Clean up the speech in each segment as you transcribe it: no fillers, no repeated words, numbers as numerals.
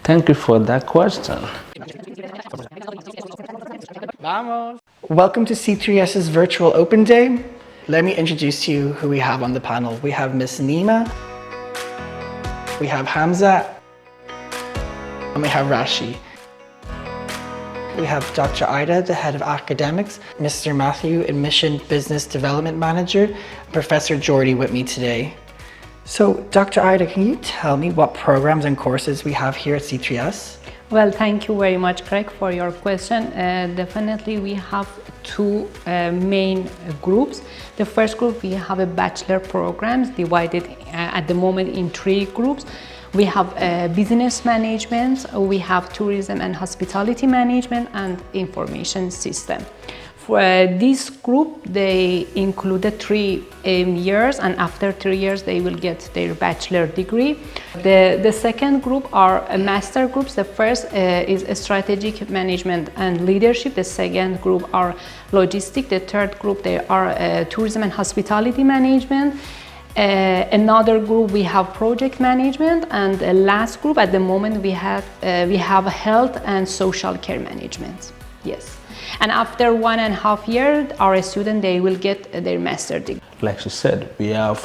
Thank you for that question. Welcome to C3S's virtual open day. Let me introduce to you who we have on the panel. We have Miss Nima, we have Hamza, and we have Rashi. We have Dr. Ida, the head of academics, Mr. Matthew, admission business development manager, and Professor Jordy with me today. So, Dr. Ida, can you tell me what programs and courses we have here at C3S? Well, thank you very much, Craig, for your question. Definitely, we have two main groups. The first group, we have a bachelor programs divided at the moment in three groups. We have business management, we have tourism and hospitality management, and information system. For this group, they included 3 years, and after 3 years, they will get their bachelor degree. The second group are master groups. The first is strategic management and leadership. The second group are logistic. The third group, they are tourism and hospitality management. Another group we have project management, and the last group at the moment we have health and social care management. Yes, and after 1.5 years, our student they will get their master degree. Like she said, we have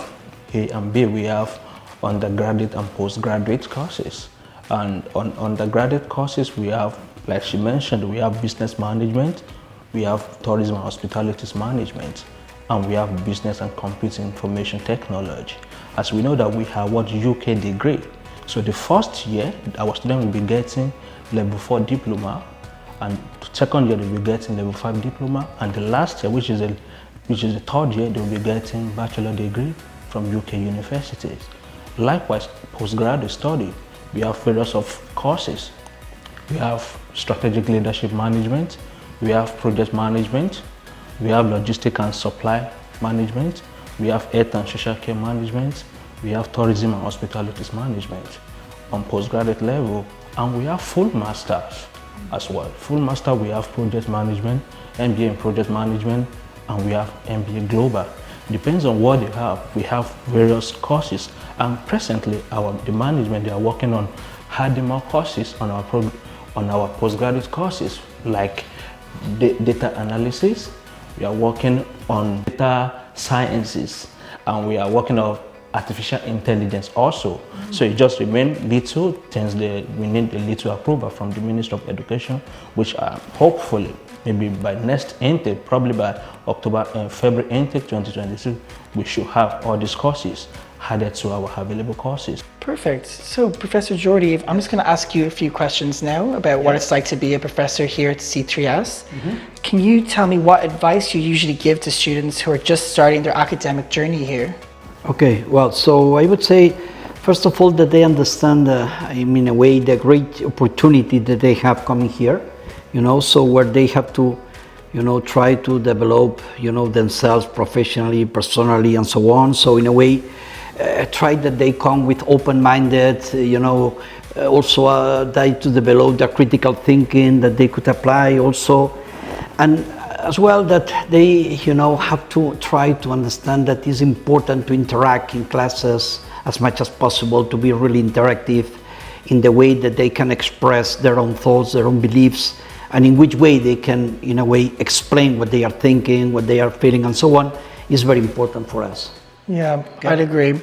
A and B. We have undergraduate and postgraduate courses, and on undergraduate courses we have, like she mentioned, we have business management, we have tourism and hospitality management, and we have business and computer information technology. As we know that we have what UK degree. So the first year, our student will be getting level 4 diploma, and second year they will be getting level 5 diploma, and the last year, which is the third year, they will be getting bachelor degree from UK universities. Likewise, postgraduate study, we have various of courses. We have strategic leadership management, we have project management, we have logistic and supply management, we have health and social care management, we have tourism and hospitality management on postgraduate level, and we have full masters as well. Full master, we have project management, MBA in project management, and we have MBA global. Depends on what they have. We have various courses, and presently the management, they are working on adding more courses on our postgraduate courses, like data analysis. We are working on data sciences, and we are working on artificial intelligence also. So it just remains little things that we need a little approval from the Minister of Education, which are hopefully maybe by next intake, probably by February intake 2022, we should have all these courses added to our available courses. Perfect. So, Professor Jordy, I'm just going to ask you a few questions now about what it's like to be a professor here at C3S. Can you tell me what advice you usually give to students who are just starting their academic journey here? Okay, well, so I would say, first of all, that they understand, in a way, the great opportunity that they have coming here, so where they have to, try to develop, themselves professionally, personally, and so on. So in a way, try that they come with open-minded, also try to develop their critical thinking that they could apply also, and as well that they have to try to understand that it's important to interact in classes as much as possible, to be really interactive in the way that they can express their own thoughts, their own beliefs, and in which way they can in a way explain what they are thinking, what they are feeling, and so on, is very important for us. Yeah, I'd agree.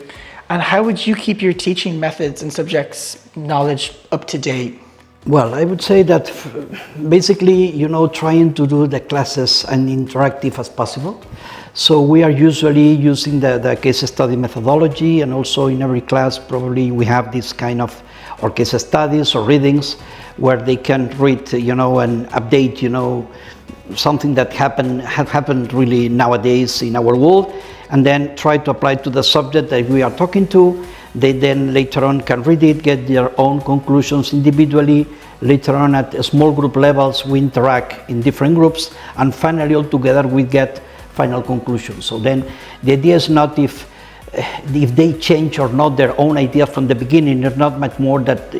And how would you keep your teaching methods and subjects knowledge up to date? Well, I would say that basically, trying to do the classes as interactive as possible. So we are usually using the case study methodology, and also in every class probably we have this kind of or case studies or readings where they can read, and update, something that have happened really nowadays in our world, and then try to apply to the subject that we are talking to. They then later on can read it, get their own conclusions individually. Later on at small group levels, we interact in different groups, and finally all together we get final conclusions. So then the idea is not if they change or not their own idea from the beginning. There's not much more that,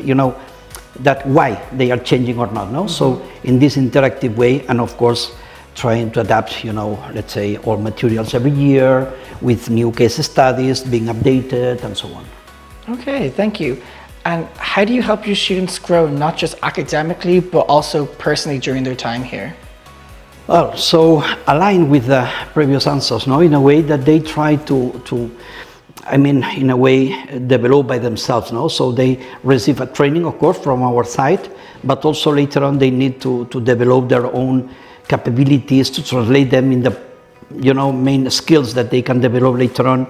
that why they are changing or not. No? Mm-hmm. So in this interactive way, and of course trying to adapt, let's say all materials every year with new case studies being updated and so on. Okay, thank you. And how do you help your students grow, not just academically, but also personally during their time here? Well, so aligned with the previous answers, no, in a way that they try to in a way, develop by themselves, no? So they receive a training, of course, from our side, but also later on they need to develop their own capabilities to translate them in the, main skills that they can develop later on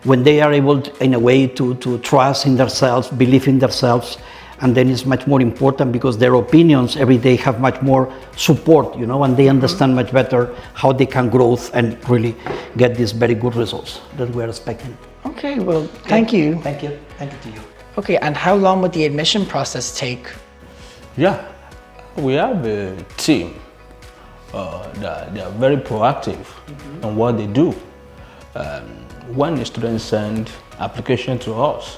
when they are able, in a way, to trust in themselves, believe in themselves, and then it's much more important because their opinions every day have much more support, and they understand much better how they can grow and really get these very good results that we're expecting. Okay, well, thank you. Thank you. Thank you to you. Okay, and how long would the admission process take? Yeah, we have a team that they are very proactive in what they do. When the students send application to us,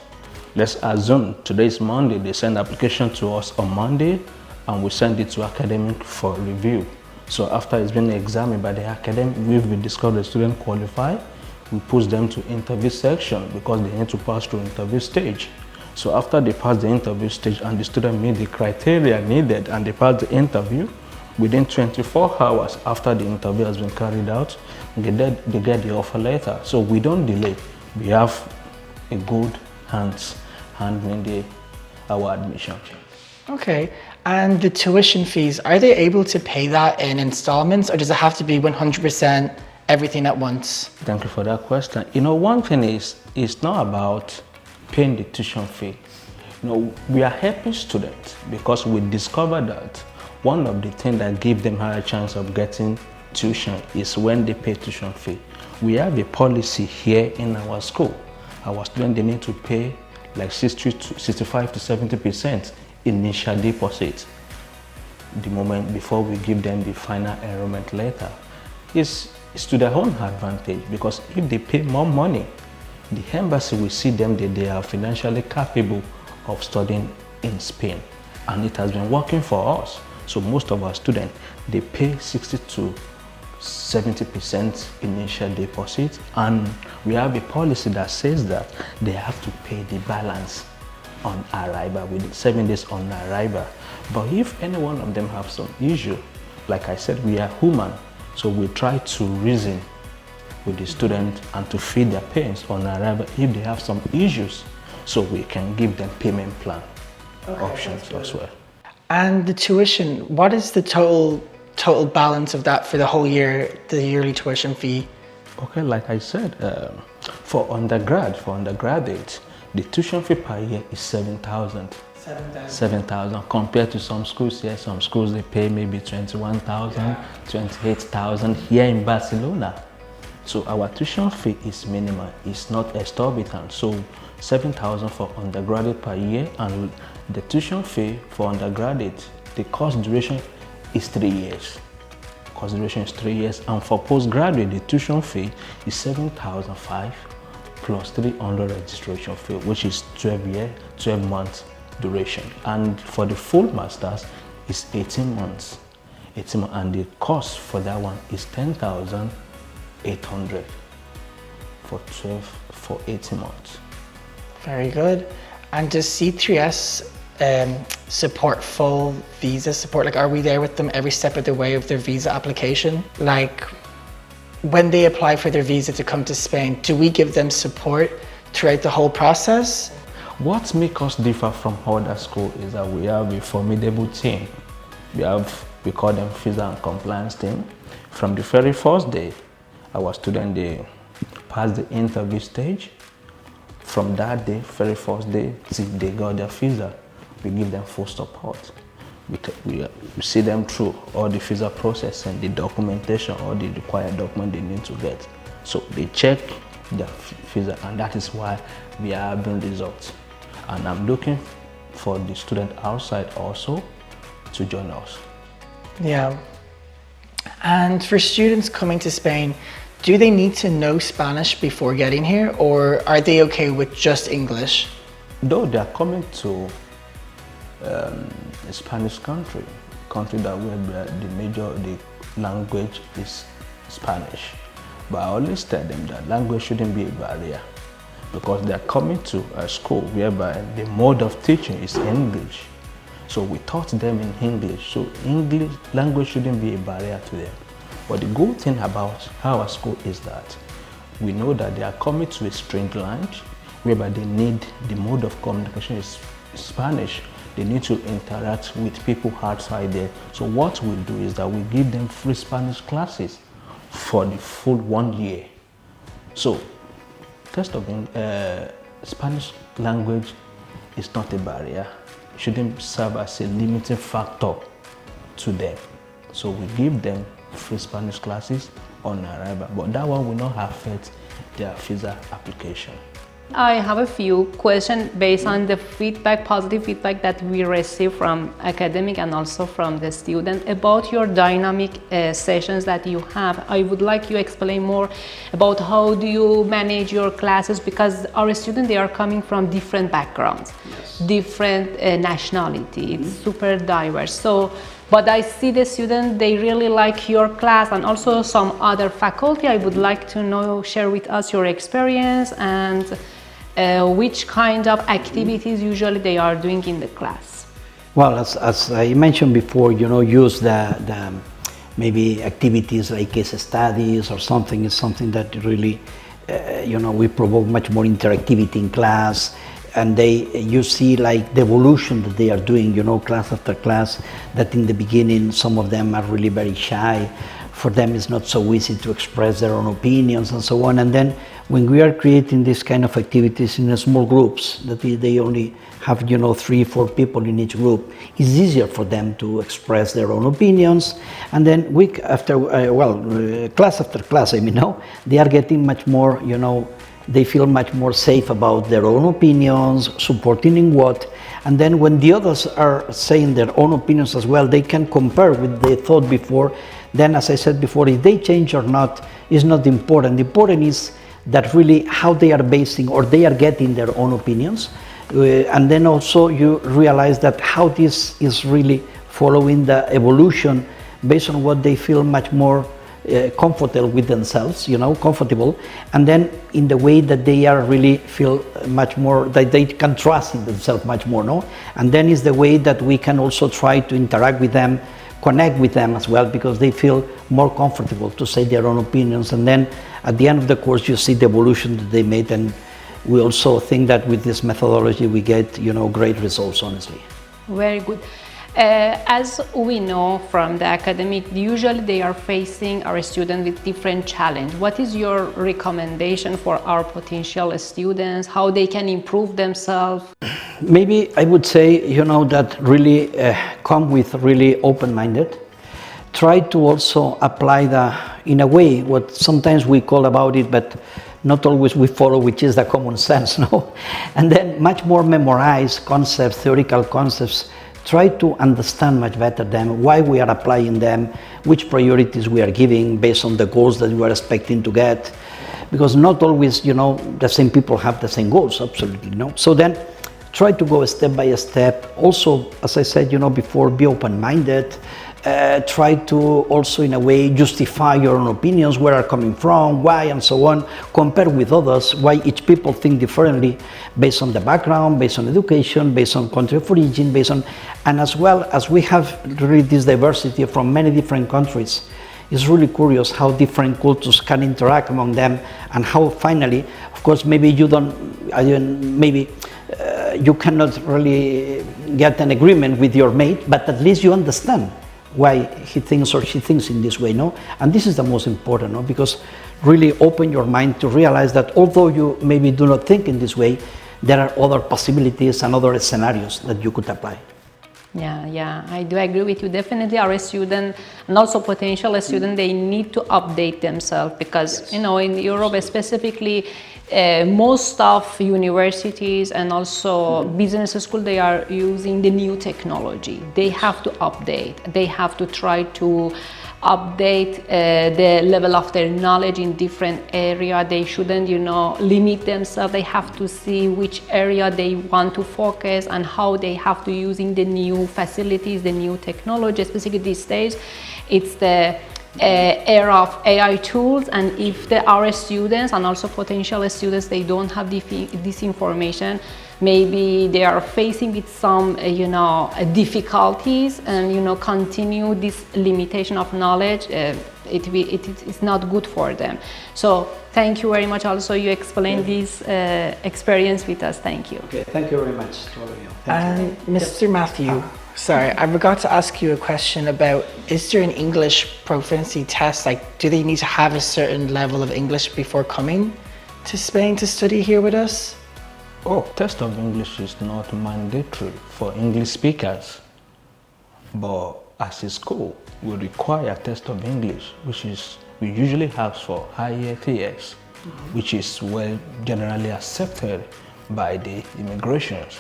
let's assume today is Monday, they send application to us on Monday and we send it to academic for review. So after it's been examined by the academic, we've discovered the student qualified, we push them to interview section because they need to pass through interview stage. So after they pass the interview stage and the student meet the criteria needed and they pass the interview, within 24 hours after the interview has been carried out, they get the offer letter. So we don't delay. We have a good handling our admission. Okay, and the tuition fees, are they able to pay that in installments or does it have to be 100% everything at once? Thank you for that question. One thing is, it's not about paying the tuition fee. We are helping students because we discovered that one of the things that give them higher chance of getting tuition is when they pay tuition fee. We have a policy here in our school. Our students, they need to pay like 65 to 70% initial deposit the moment before we give them the final enrollment letter. It's to their own advantage because if they pay more money, the embassy will see them that they are financially capable of studying in Spain, and it has been working for us. So most of our students, they pay 60 to 70% initial deposit, and we have a policy that says that they have to pay the balance on arrival, within 7 days on arrival. But if any one of them have some issue, like I said, we are human, so we try to reason with the student and to feed their parents on arrival if they have some issues, so we can give them payment plan options as well. And the tuition, what is the total balance of that for the whole year, the yearly tuition fee? Okay, like I said, for undergraduates, the tuition fee per year is 7,000. 7,000 compared to some schools here. Some schools they pay maybe 21,000, 28,000 here in Barcelona. So our tuition fee is minimal, it's not exorbitant. So 7,000 for undergraduate per year, and the tuition fee for undergraduate, the course duration is 3 years. Course duration is 3 years, and for postgraduate, the tuition fee is 7,500 plus 300 registration fee, which is 12 months duration. And for the full masters, it's 18 months. And the cost for that one is 10,800 for 18 months. Very good. And does C3S support full visa support? Like, are we there with them every step of the way of their visa application? Like, when they apply for their visa to come to Spain, do we give them support throughout the whole process? What makes us differ from other schools is that we have a formidable team. We call them visa and compliance team. From the very first day, our students, they pass the interview stage. From that day, very first day, till they got their visa, we give them full support. We see them through all the visa process and the documentation, all the required document they need to get. So they check the visa, and that is why we are having results. And I'm looking for the student outside also to join us. Yeah. And for students coming to Spain, do they need to know Spanish before getting here, or are they okay with just English? Though they are coming to a Spanish country that where the language is Spanish. But I always tell them that language shouldn't be a barrier. because they are coming to a school whereby the mode of teaching is English. So we taught them in English. So English language shouldn't be a barrier to them. But the good thing about our school is that we know that they are coming to a strange land whereby they need the mode of communication is Spanish. They need to interact with people outside there. So what we do is that we give them free Spanish classes for the full 1 year. So first of all, Spanish language is not a barrier. It shouldn't serve as a limiting factor to them. So we give them free Spanish classes on arrival, but that one will not affect their visa application. I have a few questions based on the feedback, positive feedback that we receive from academic and also from the student about your dynamic sessions that you have. I would like you to explain more about how do you manage your classes, because our students, they are coming from different backgrounds, different nationality, it's super diverse. So, but I see the students, they really like your class and also some other faculty. I would like to know, share with us your experience and which kind of activities usually they are doing in the class. Well, as I mentioned before, use the maybe activities like case studies or something is something that really, we provoke much more interactivity in class. And you see like the evolution that they are doing, class after class, that in the beginning, some of them are really very shy. For them, it's not so easy to express their own opinions and so on. And then when we are creating this kind of activities in small groups, that they only have, 3-4 people in each group, it's easier for them to express their own opinions. And then week after, class after class, they are getting much more, they feel much more safe about their own opinions, supporting in what. And then when the others are saying their own opinions as well, they can compare with they thought before. Then, as I said before, if they change or not is not important. The important is that really how they are basing or they are getting their own opinions. And then also you realize that how this is really following the evolution based on what they feel much more comfortable with themselves, comfortable, and then in the way that they are really feel much more, that they can trust in themselves much more, no? And then is the way that we can also try to interact with them, connect with them as well, because they feel more comfortable to say their own opinions. And then at the end of the course, you see the evolution that they made, and we also think that with this methodology, we get, great results, honestly. Very good. As we know from the academic, usually they are facing our students with different challenges. What is your recommendation for our potential students, how they can improve themselves? Maybe I would say, that really come with really open-minded. Try to also apply in a way, what sometimes we call about it, but not always we follow, which is the common sense, no? And then much more memorize concepts, theoretical concepts. Try to understand much better them, why we are applying them, which priorities we are giving based on the goals that we are expecting to get. Because not always, the same people have the same goals, absolutely, no? So then try to go step by step. Also, as I said, before, be open-minded. Try to also, in a way, justify your own opinions, where are coming from, why, and so on. Compare with others, why each people think differently, based on the background, based on education, based on country of origin, and as well as we have really this diversity from many different countries. It's really curious how different cultures can interact among them, and how finally, of course, maybe you cannot really get an agreement with your mate, but at least you understand why he thinks or she thinks in this way, no? And this is the most important, no? Because really open your mind to realize that although you maybe do not think in this way, there are other possibilities and other scenarios that you could apply. Yeah, I do agree with you. Definitely our student and also potential student, they need to update themselves, because, in Europe specifically, most of universities and also business school, they are using the new technology. They have to update. They have to try to update the level of their knowledge in different area. They shouldn't, limit themselves. They have to see which area they want to focus and how they have to using the new facilities, the new technology. Especially these days, it's the era of AI tools, and if our students and also potential students, they don't have this information, maybe they are facing with some difficulties, and continue this limitation of knowledge, it's not good for them. So thank you very much. Also, you explained this experience with us. Thank you. Okay, thank you very much to all of you. And Mr. Matthew, sorry, I forgot to ask you a question about, is there an English proficiency test? Like, do they need to have a certain level of English before coming to Spain to study here with us? Oh, test of English is not mandatory for English speakers, but as a school, we require test of English, which is we usually have for higher tiers, which is well generally accepted by the immigrations.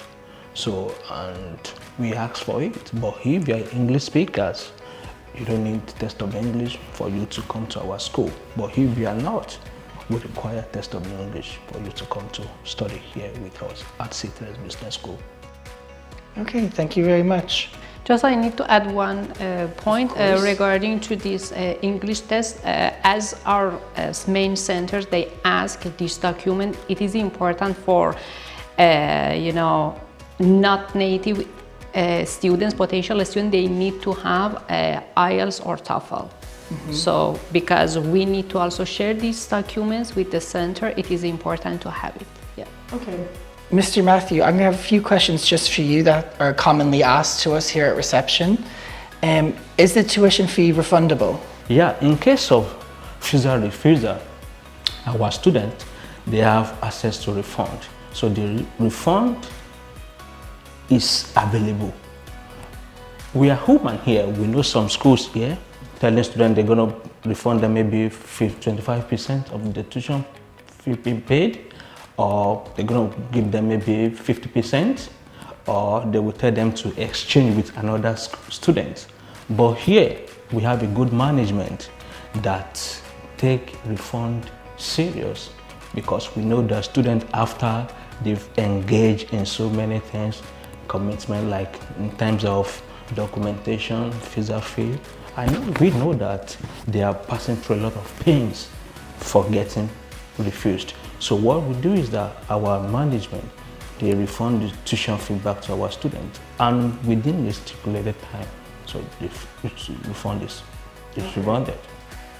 So, and we ask for it. But if you are English speakers, you don't need test of English for you to come to our school. But if you are not, we require test of English for you to come to study here with us at C3S Business School. Okay, thank you very much. Just I need to add one point regarding to this English test. As our main centers, they ask this document. It is important for not native students, potential students. They need to have IELTS or TOEFL. So because we need to also share these documents with the center, it is important to have it. Yeah. Okay. Mr. Matthew, I'm going to have a few questions just for you that are commonly asked to us here at reception. Is the tuition fee refundable? Yeah, in case of visa refusal, our students, they have access to refund. So the refund is available. We are human here. We know some schools here telling students they're going to refund them maybe 25% of the tuition fee being paid, or they're going to give them maybe 50%, or they will tell them to exchange with another student. But here we have a good management that take refund serious, because we know the students, after they've engaged in so many things, commitment like in terms of documentation, visa fee, we know that they are passing through a lot of pains for getting refused. So what we do is that our management, they refund the tuition fee back to our students, and within the stipulated time. So the refund is refunded.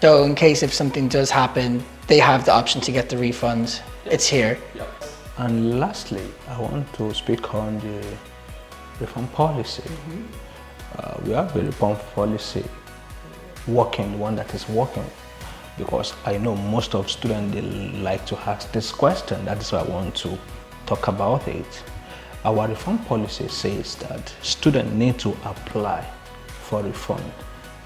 So in case if something does happen, they have the option to get the refund. It's here. Yep. And lastly, I want to speak on the refund policy. We have a refund policy working, the one that is working, because I know most of students, they like to ask this question. That is why I want to talk about it. Our refund policy says that students need to apply for refund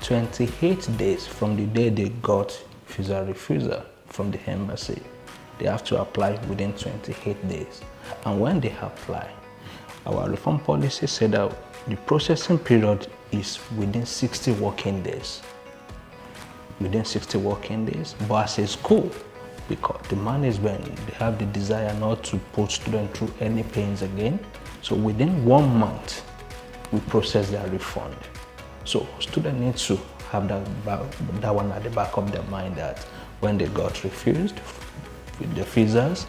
28 days from the day they got visa refusal from the embassy. They have to apply within 28 days. And when they apply, our refund policy said that the processing period is within 60 working days. Within 60 working days. But as a school, because the management, they have the desire not to put students through any pains again. So within 1 month, we process their refund. So students need to have that one at the back of their mind, that when they got refused with the visas,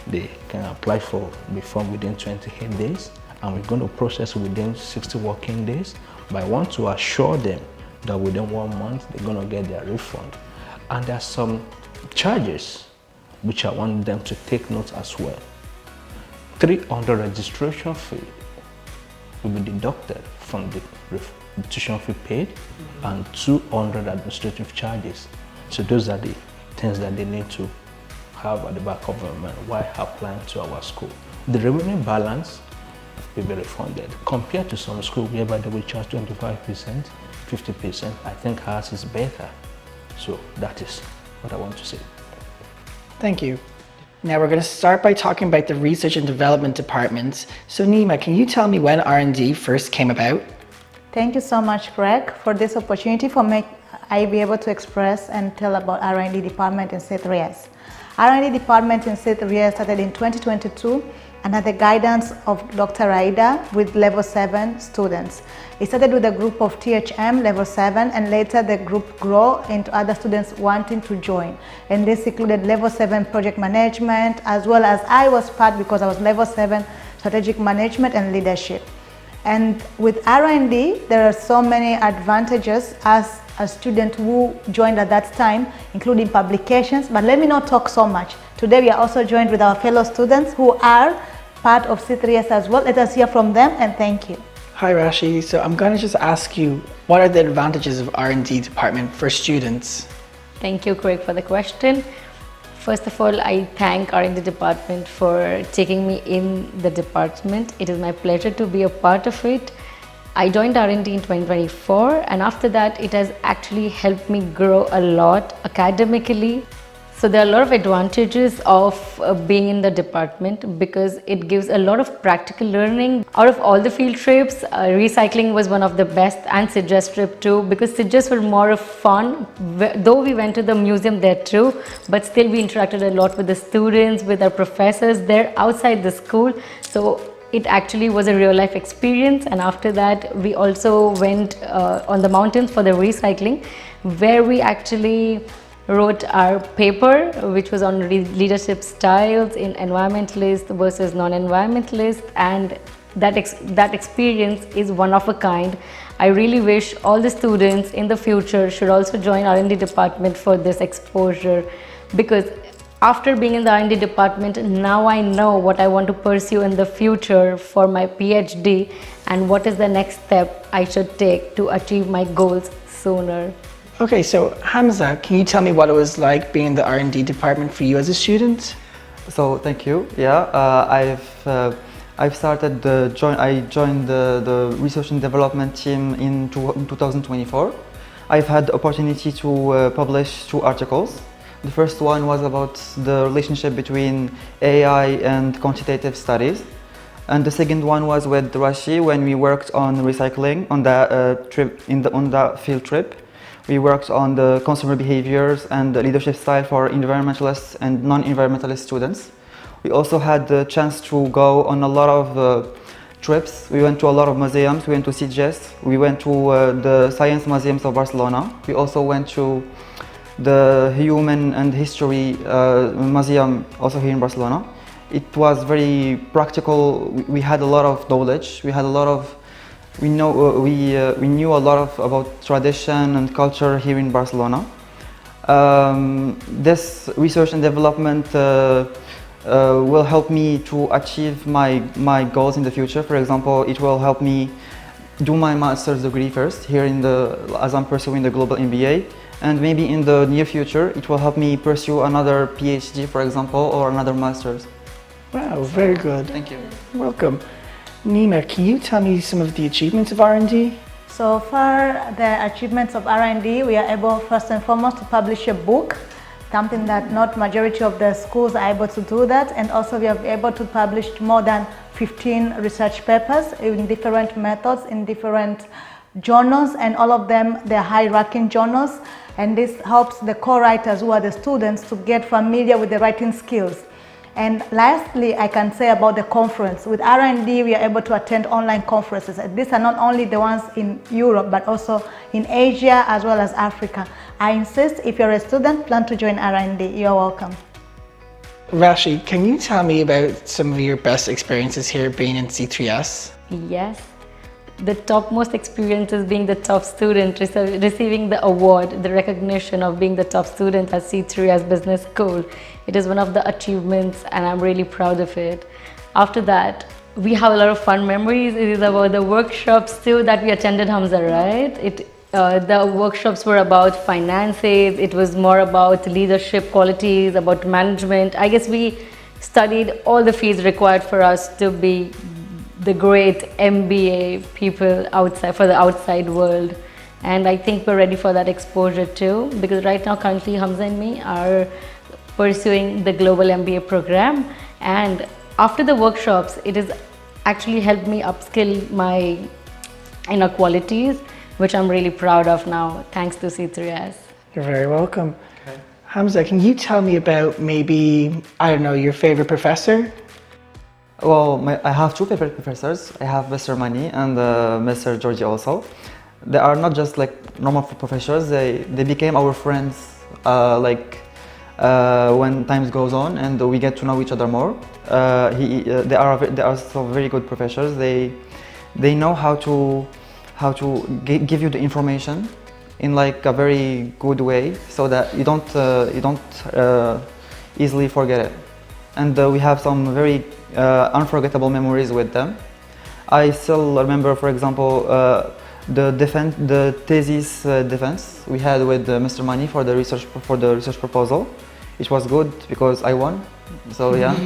they can apply for refund within 28 days, and we're going to process within 60 working days. But I want to assure them that within 1 month, they're going to get their refund. And there are some charges which I want them to take note as well. 300 registration fee will be deducted from the tuition fee paid, and 200 administrative charges. So those are the things that they need to have at the back of their mind while applying to our school. The remaining balance will be refunded. Compared to some schools whereby they will charge 25%, 50%, I think ours is better. So that is what I want to say. Thank you. Now we're going to start by talking about the research and development department. So Nima, can you tell me when R&D first came about? Thank you so much, Greg, for this opportunity for me I be able to express and tell about R&D department in C3S. R&D department in C3S started in 2022 under the guidance of Dr. Raida with level 7 students. It started with a group of THM level 7 and later the group grew into other students wanting to join. And this included level 7 project management as well as I was part because I was level 7 strategic management and leadership. And with R&D, there are so many advantages as a student who joined at that time, including publications, but let me not talk so much. Today we are also joined with our fellow students who are part of C3S as well. Let us hear from them and thank you. Hi Rashi, so I'm going to just ask you, what are the advantages of R&D department for students? Thank you, Craig, for the question. First of all, I thank R&D department for taking me in the department. It is my pleasure to be a part of it. I joined R&D in 2024 and after that it has actually helped me grow a lot academically. So there are a lot of advantages of being in the department because it gives a lot of practical learning. Out of all the field trips, recycling was one of the best and C3S trip too because C3S were more of fun. Though we went to the museum there too, but still we interacted a lot with the students, with our professors there outside the school. So it actually was a real life experience and after that we also went on the mountains for the recycling where we actually wrote our paper which was on leadership styles in environmentalist versus non-environmentalist and that experience is one of a kind. I really wish all the students in the future should also join R&D department for this exposure because after being in the R&D department, now I know what I want to pursue in the future for my PhD and what is the next step I should take to achieve my goals sooner. Okay, so Hamza, can you tell me what it was like being in the R&D department for you as a student? So thank you. Yeah, I've started I joined the research and development team in 2024. I've had the opportunity to publish 2 articles. The first one was about the relationship between AI and quantitative studies. And the second one was with Rashi when we worked on recycling on the field trip. We worked on the consumer behaviors and the leadership style for environmentalists and non-environmentalist students. We also had the chance to go on a lot of trips. We went to a lot of museums. We went to C3S. We went to the science museums of Barcelona. We also went to the Human and History Museum, also here in Barcelona. It was very practical. We had a lot of knowledge. We knew a lot about tradition and culture here in Barcelona. This research and development will help me to achieve my goals in the future. For example, it will help me do my master's degree first here as I'm pursuing the global MBA. And maybe in the near future, it will help me pursue another PhD, for example, or another master's. Wow, very good. Thank you. You're welcome. Nima, can you tell me some of the achievements of R&D? So far, the achievements of R&D, we are able first and foremost to publish a book, something that not majority of the schools are able to do that. And also we are able to publish more than 15 research papers in different methods, in different journals, and all of them, they're high-ranking journals. And this helps the co-writers who are the students to get familiar with the writing skills. And lastly, I can say about the conference. With R&D, we are able to attend online conferences. And these are not only the ones in Europe, but also in Asia as well as Africa. I insist, if you're a student, plan to join R&D. You're welcome. Rashi, can you tell me about some of your best experiences here being in C3S? Yes. The topmost experience is being the top student, receiving the award, the recognition of being the top student at C3S Business School. It is one of the achievements and I'm really proud of it. After that, we have a lot of fun memories. It is about the workshops too that we attended, Hamza, right? The workshops were about finances, it was more about leadership qualities, about management. I guess we studied all the fields required for us to be the great MBA people outside for the outside world, and I think we're ready for that exposure too, because right now currently Hamza and me are pursuing the global MBA program, and after the workshops it has actually helped me upskill my inner qualities, which I'm really proud of now, thanks to C3S. You're very welcome. Okay. Hamza, can you tell me about maybe, I don't know, your favorite professor? Well, I have two favorite professors. I have Mr. Mani and Mr. Georgie also. They are not just like normal professors. They became our friends when time goes on and we get to know each other more. They are so very good professors. They know how to give you the information in like a very good way, so that you don't easily forget it. And we have some very unforgettable memories with them. I still remember, for example, the thesis defense we had with Mr. Mani for the research proposal. It was good because I won. So yeah.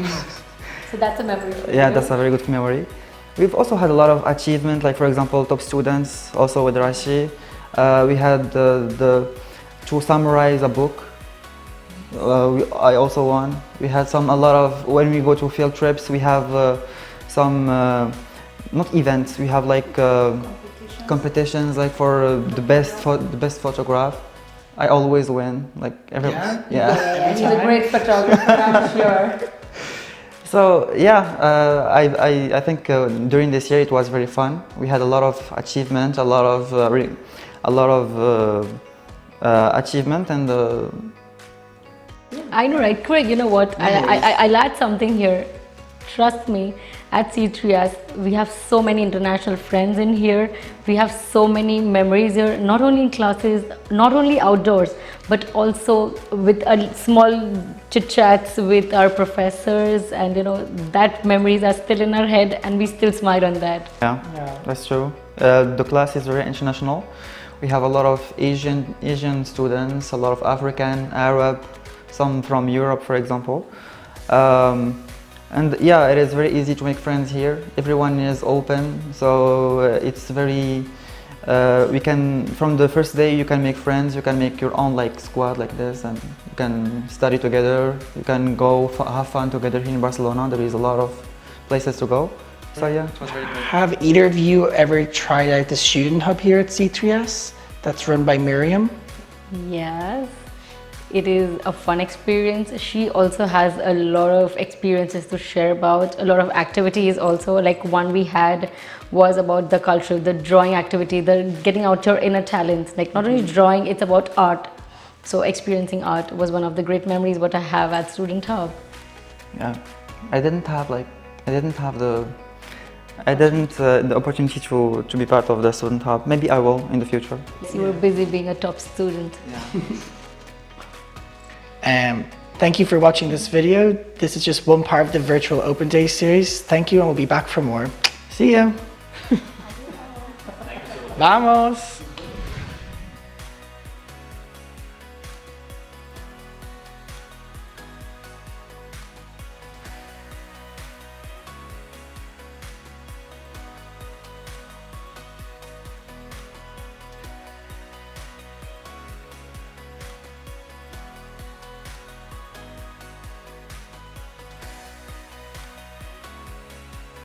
So that's a memory for Yeah, you. that's a very good memory. We've also had a lot of achievement, like for example, top students, also with Rashi. We had to summarize a book. I also won. We had a lot of, when we go to field trips, we have some, not events, we have like competitions like for the best photograph. I always win, like yeah. He's a great photographer, I'm sure. So yeah, I think during this year it was very fun. We had a lot of achievement, a lot of achievement, and I know, right? Craig, you know what? I'll add something here. Trust me, at C3S, we have so many international friends in here. We have so many memories here, not only in classes, not only outdoors, but also with a small chit-chats with our professors, and you know, that memories are still in our head and we still smile on that. yeah, that's true. The class is very international. We have a lot of Asian students, a lot of African, Arab, some from Europe, for example. And yeah, it is very easy to make friends here. Everyone is open, so it's very, we can, from the first day you can make friends, you can make your own like squad like this, and you can study together, you can go have fun together here in Barcelona. There is a lot of places to go. So yeah, it was very good. Have either of you ever tried out the student hub here at C3S that's run by Miriam? Yes, it is a fun experience. She also has a lot of experiences to share about, a lot of activities also. Like one we had was about the culture, the drawing activity, the getting out your inner talents. Like not only drawing, it's about art. So experiencing art was one of the great memories what I have at Student Hub. Yeah, I didn't have the opportunity to be part of the Student Hub. Maybe I will in the future. You were busy being a top student. Thank you for watching this video. This is just one part of the virtual Open Day series. Thank you, and we'll be back for more. See ya. Vamos.